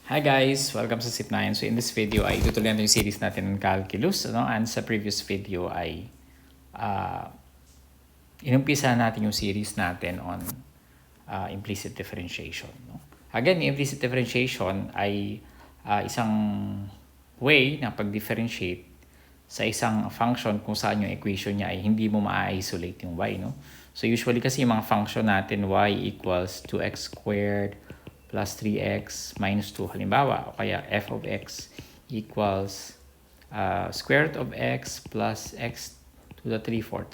Hi guys! Welcome sa SIP9. So in this video ay tutuloy natin yung series natin ng calculus. And sa previous video ay inumpisa natin yung series natin on implicit differentiation. Again, implicit differentiation ay isang way na pag-differentiate sa isang function kung saan yung equation niya ay hindi mo ma-isolate yung y. So usually kasi yung mga function natin y equals 2x squared plus 3x minus 2 halimbawa, o kaya f of x equals square root of x plus x to the 3/4.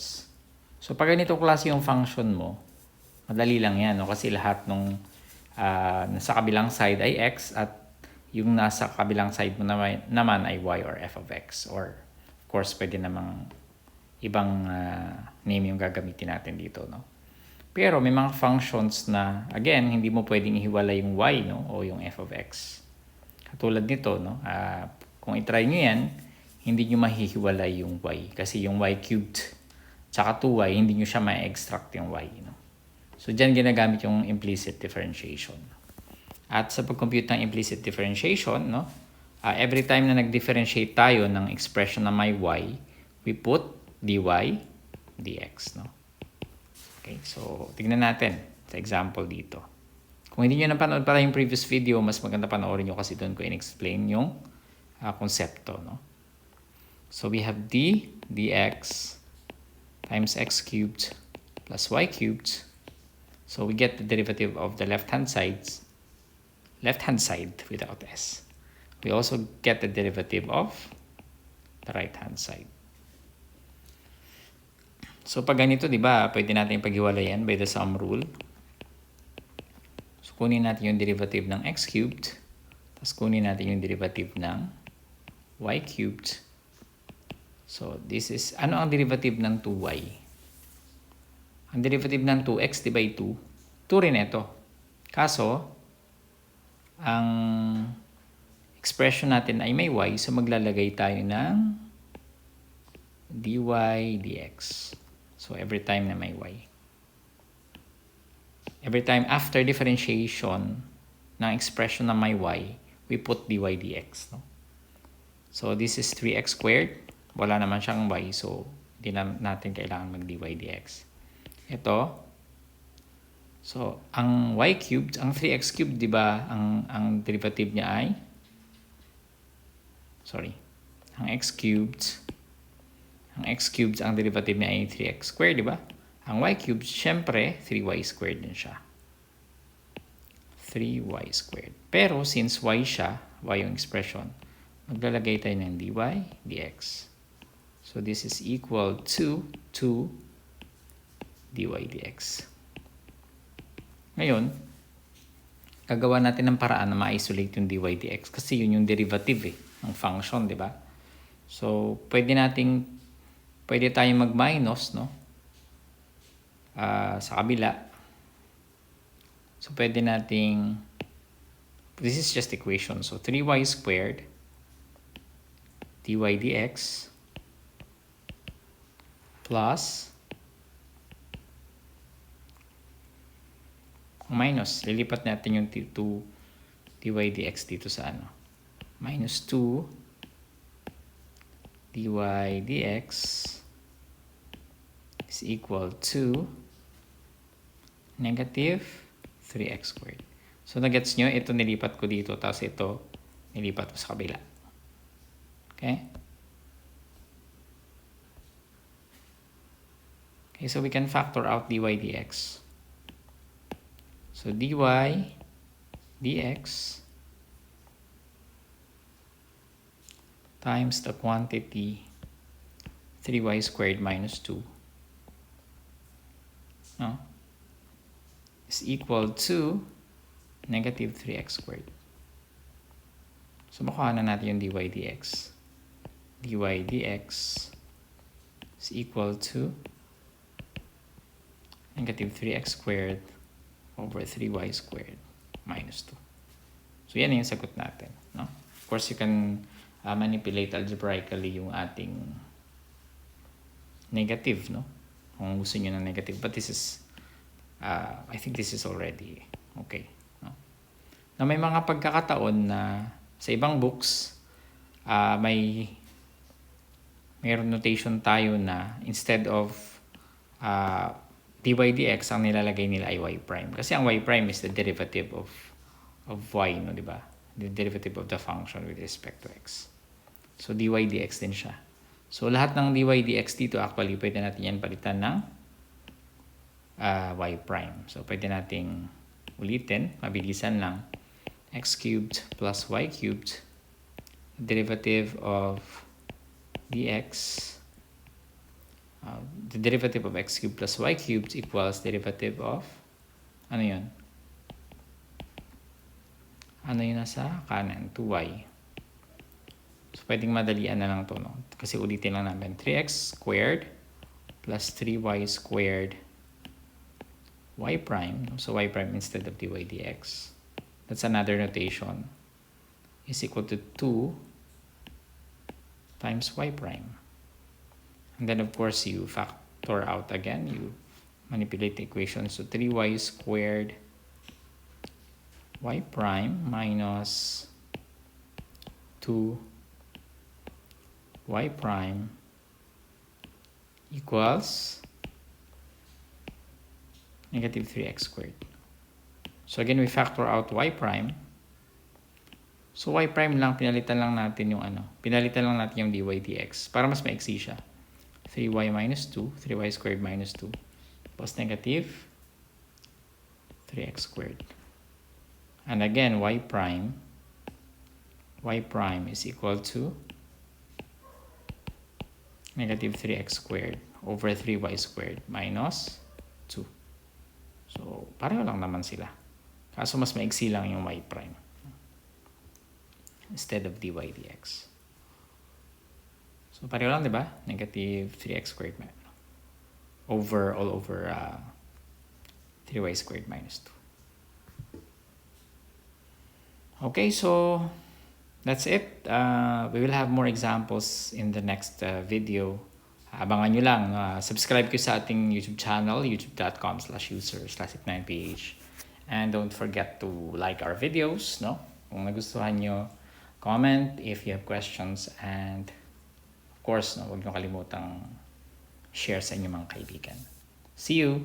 So pag ganito klase yung function mo, madali lang yan, kasi lahat nung nasa kabilang side ay x at yung nasa kabilang side mo naman ay y or f of x, or of course pwede namang ibang name yung gagamitin natin dito, Pero may mga functions na, again, hindi mo pwedeng ihiwalay yung y, o yung f of x. Katulad nito, kung itry nyo yan, hindi nyo mahihiwalay yung y. Kasi yung y cubed, tsaka 2y, hindi nyo siya ma-extract yung y. So, dyan ginagamit yung implicit differentiation. At sa pag-compute ng implicit differentiation, every time na nag-differentiate tayo ng expression na may y, we put dy dx, Okay, so tignan natin sa example dito. Kung hindi nyo napanood pala yung previous video, mas maganda panoorin nyo kasi doon ko in-explain yung konsepto. So we have d dx times x cubed plus y cubed. So we get the derivative of the left-hand side without s. We also get the derivative of the right-hand side. So pag ganito, di ba, pwede natin paghiwalayan by the sum rule. So kunin natin yung derivative ng x cubed, tapos kunin natin yung derivative ng y cubed. So this is, ano ang derivative ng 2y? Ang derivative ng 2x divided by 2, 2 rin ito. Kaso, ang expression natin ay may y, so maglalagay tayo ng dy dx. So, every time na may y. Every time after differentiation ng expression na may y, we put dy dx. So, this is 3x squared. Wala naman siyang y, so hindi na natin kailangan mag dy dx. Ito. So, ang y cubed, ang 3x cubed, di ba, ang derivative niya ay, ang x cubed, ang derivative niya ay 3x squared, di ba? Ang y cubed, syempre, 3y squared din siya. 3y squared. Pero, since y siya, y yung expression, maglalagay tayo ng dy dx. So, this is equal to 2 dy dx. Ngayon, gagawa natin ng paraan na ma-isolate yung dy dx kasi yun yung derivative ng function, di ba? So, pwede tayong mag-minus, sa kabila. So, pwede nating, this is just equation. So, 3y squared dy dx plus minus, lilipat natin yung 2 dy dx dito sa minus 2 dy dx is equal to negative 3x squared. So, nagets nyo, ito nilipat ko dito, tapos ito nilipat ko sa kabila. Okay? Okay, so we can factor out dy dx. So, dy dx times the quantity 3y squared minus 2 is equal to negative 3x squared. So, makuha na natin yung dy dx. Dy dx is equal to negative 3x squared over 3y squared minus 2. So, yan yung sagot natin. Of course, you can manipulate algebraically yung ating negative, kung gusto nyo ng negative. But this is, I think this is already okay. na may mga pagkakataon na sa ibang books, mayroon notation tayo na instead of dy dx, ang nilalagay nila ay y prime. Kasi ang y prime is the derivative of y, no, di ba? The derivative of the function with respect to x. So, dy dx din siya. So, lahat ng dy dx dito, actually, pwede natin yan palitan ng y prime. So, pwede nating ulitin, mabilisan lang. X cubed plus y cubed, derivative of dx, the derivative of x cubed plus y cubed equals derivative of, ano yun? Ano yun nasa kanan? 2y. So, pwedeng madalian na lang to, no? Kasi ulitin lang namin. 3x squared plus 3y squared y prime. So, y prime instead of dy dx. That's another notation. Is equal to 2 times y prime. And then, of course, you factor out again. You manipulate the equation. So, 3y squared y prime minus 2 y prime equals negative 3x squared. So again, we factor out y prime. So y prime lang, pinalitan lang natin yung pinalitan lang natin yung dy dx para mas maiksi siya. 3y minus 2, 3y squared minus 2 plus negative 3x squared. And again, y prime is equal to negative 3x squared over 3y squared minus 2. So, pareho lang naman sila. Kaso mas maiksi lang yung y prime instead of dy dx. So, pareho lang, di ba? Negative 3x squared all over 3y squared minus 2. Okay, so that's it. We will have more examples in the next video. Abangan nyo lang. Subscribe kayo sa ating YouTube channel, youtube.com/user/classic9ph. And don't forget to like our videos, no? Kung nagustuhan nyo, comment if you have questions. And of course, no, huwag nyo kalimutang share sa inyong mga kaibigan. See you!